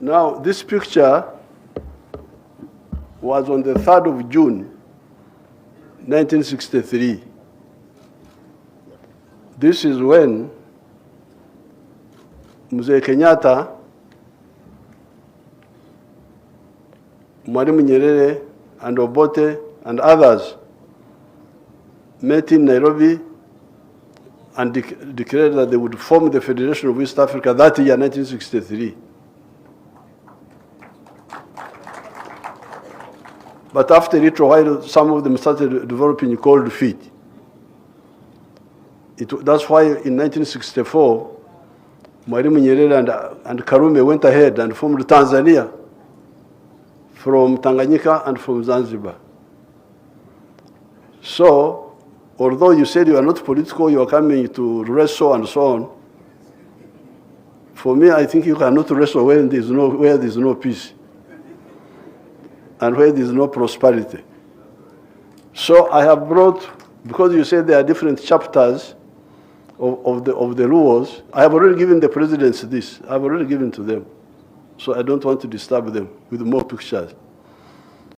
Now, this picture was on the 3rd of June, 1963. This is when Mzee Kenyatta, Mwalimu Nyerere, and Obote, and others met in Nairobi and declared that they would form the Federation of East Africa that year, 1963. But after a little while, some of them started developing cold feet. That's why in 1964, Mwalimu Nyerere and Karume went ahead and formed Tanzania from Tanganyika and from Zanzibar. So, although you said you are not political, you are coming to wrestle and so on, for me, I think you cannot wrestle where there is no peace and where there is no prosperity. So I have brought, because you said there are different chapters of the rules, I have already given the presidents this. I have already given to them. So I don't want to disturb them with more pictures.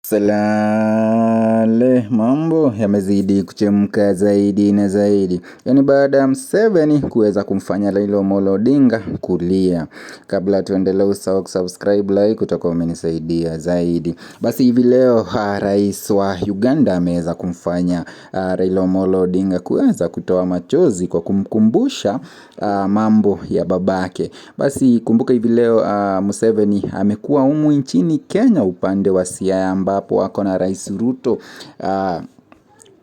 Salale, mambo yamezidi kuchemka zaidi na zaidi. Yani baada ya MUSEVENI kuweza kumfanya Raila Odinga kulia. Kabla tuendelee, usahau kusubscribe, like, utakuwa umenisaidia zaidi. Basi hivi leo Rais wa Uganda ameweza kumfanya Raila Odinga kuweza kutoa machozi kwa kumkumbusha mambo ya babake. Basi kumbuka hivi leo MUSEVENI amekuwa humu nchini Kenya upande wa siaya, ambapo wako na Rais Ruto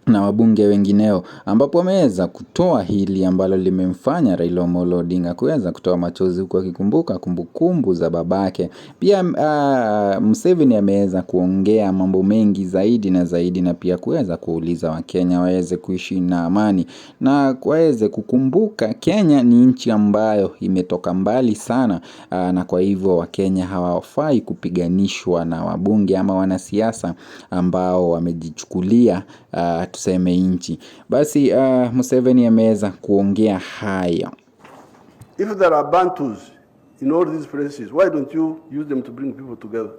na wabunge wengineo, ambapo ameweza kutoa hili ambalo limemfanya Raila Odinga kuweza kutoa machozi huku akikumbuka kumbukumbu za babake. Pia MUSEVENI ameweza kuongea mambo mengi zaidi na zaidi, na pia kuweza kuuliza Wakenya waweze kuishi na amani na waweze kukumbuka Kenya ni nchi ambayo imetoka mbali sana, na kwa hivyo Wakenya hawafai kupiganishwa na wabunge ama wanasiasa ambao wamejichukulia tuseme nchi. Basi MUSEVENI ameweza kuongea haya. If there are Bantus in all these places, why don't you use them to bring people together?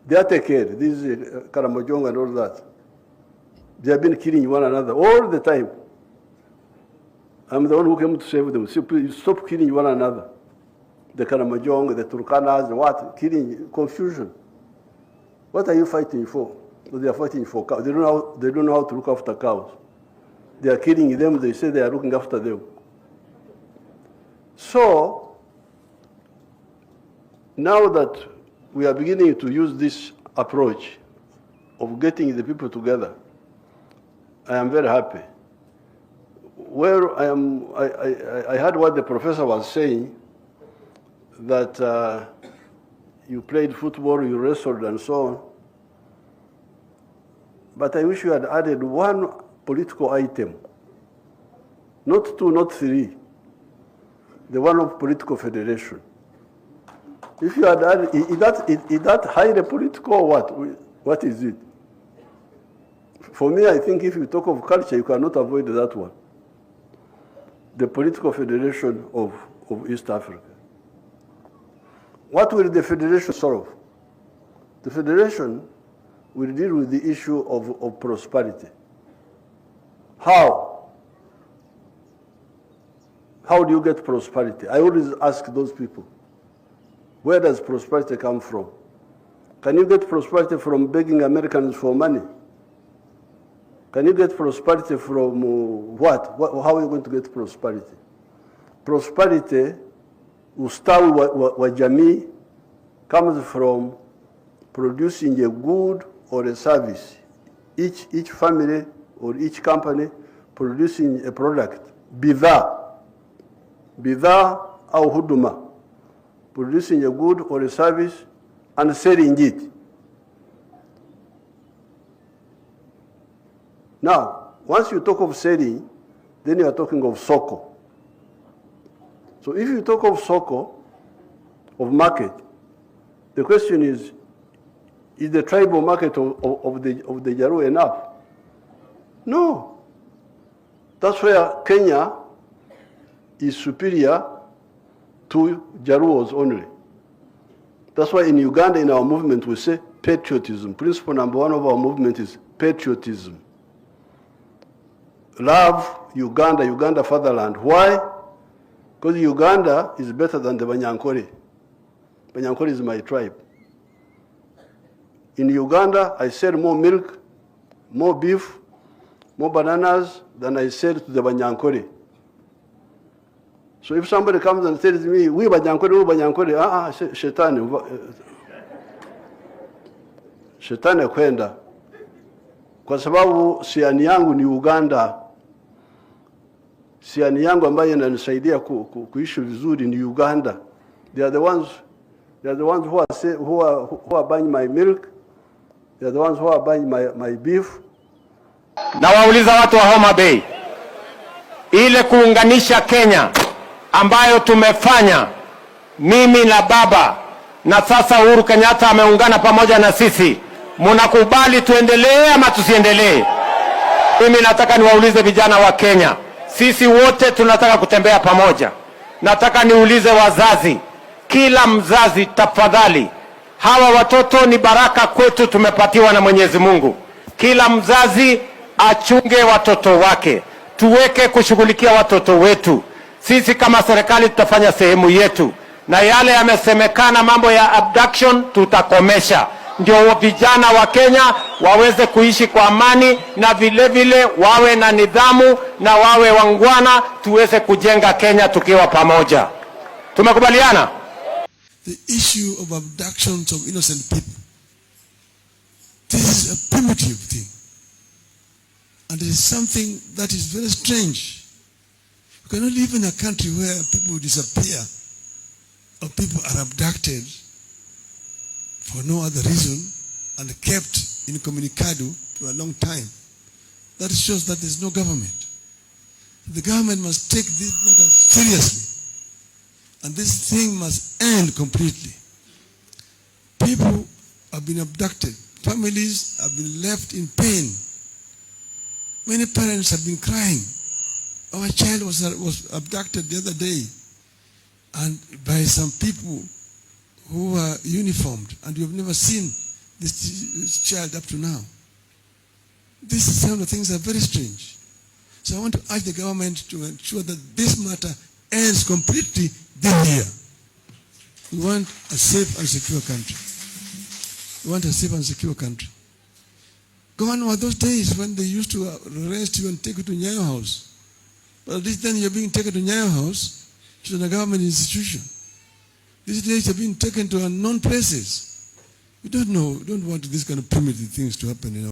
They are take care. This is Karamojong and all that. They have been killing one another all the time. I'm the one who came to save them. Stop killing one another. The Karamojong, the Turkanas, what? Killing, confusion. What are you fighting for? They are fighting for cows. They don't know how to look after cows. They are killing them. They say they are looking after them. So, now that we are beginning to use this approach of getting the people together, I am very happy. Where I heard what the professor was saying, that you played football, you wrestled and so on. But I wish you had added one political item. Not two, not three. The one of political federation. If you had added, is that highly political or what? What is it? For me, I think if you talk of culture, you cannot avoid that one. The political federation of East Africa. What will the federation solve? The federation will deal with the issue of prosperity. How? How do you get prosperity? I always ask those people, where does prosperity come from? Can you get prosperity from begging Americans for money? Can you get prosperity from what? How are you going to get prosperity? Prosperity, ustawi wa jamii, comes from producing a good or a service. Each family or each company producing a product. Bidhaa au huduma. Producing a good or a service and selling it. Now, once you talk of selling, then you are talking of soko. So if you talk of soko, of market, the question is the tribal market of the Jaru enough? No. That's where Kenya is superior to Jaruos only. That's why in Uganda, in our movement, we say patriotism. Principle number one of our movement is patriotism. Love Uganda, Uganda fatherland. Why? Because Uganda is better than the Banyankore. Banyankore is my tribe. In Uganda, I sell more milk, more beef, more bananas than I sell to the Banyankore. So if somebody comes and tells me, we Banyankore, shetani. Shetani kwenda. Kwa sababu siani yangu ni Uganda. Siani yangu ambayo inanisaidia kuishi vizuri ni Uganda. They are the ones who are buying my milk. They are the ones who are buying my beef. Na wauliza watu wa Homa Bay, ile kuunganisha Kenya ambayo tumefanya mimi na baba na sasa Uhuru Kenyatta ameungana pamoja na sisi, mnakubali tuendelee ama tusiendelee? Mimi nataka niwaulize vijana wa Kenya, sisi wote tunataka kutembea pamoja. Nataka niulize wazazi, kila mzazi tafadhali, hawa watoto ni baraka kwetu, tumepatiwa na Mwenyezi Mungu. Kila mzazi achunge watoto wake, tuweke kushughulikia watoto wetu. Sisi kama serikali tutafanya sehemu yetu, na yale yamesemekana mambo ya abduction tutakomesha, ndio vijana wa Kenya waweze kuishi kwa amani, na vile vile wawe na nidhamu na wawe wangwana, tuweze kujenga Kenya tukiwa pamoja. Tumekubaliana? The issue of abductions of innocent people, this is a primitive thing, and it is something that is very strange. You cannot live in a country where people disappear or people are abducted for no other reason and kept incommunicado for a long time. That shows that there is no government. The government must take this matter seriously, and this thing must end completely. People have been abducted. Families have been left in pain. Many parents have been crying. Our child was abducted the other day, and by some people who are uniformed, and you have never seen this child up to now. These kind of things are very strange. So I want to urge the government to ensure that this matter ends completely this year. We want a safe and secure country. We want a safe and secure country. Gone were those days when they used to arrest you and take you to Nyayo House. But at least then you're being taken to Nyayo House, which is a government institution. These days you're being taken to unknown places. We don't know, we don't want these kind of primitive things to happen in our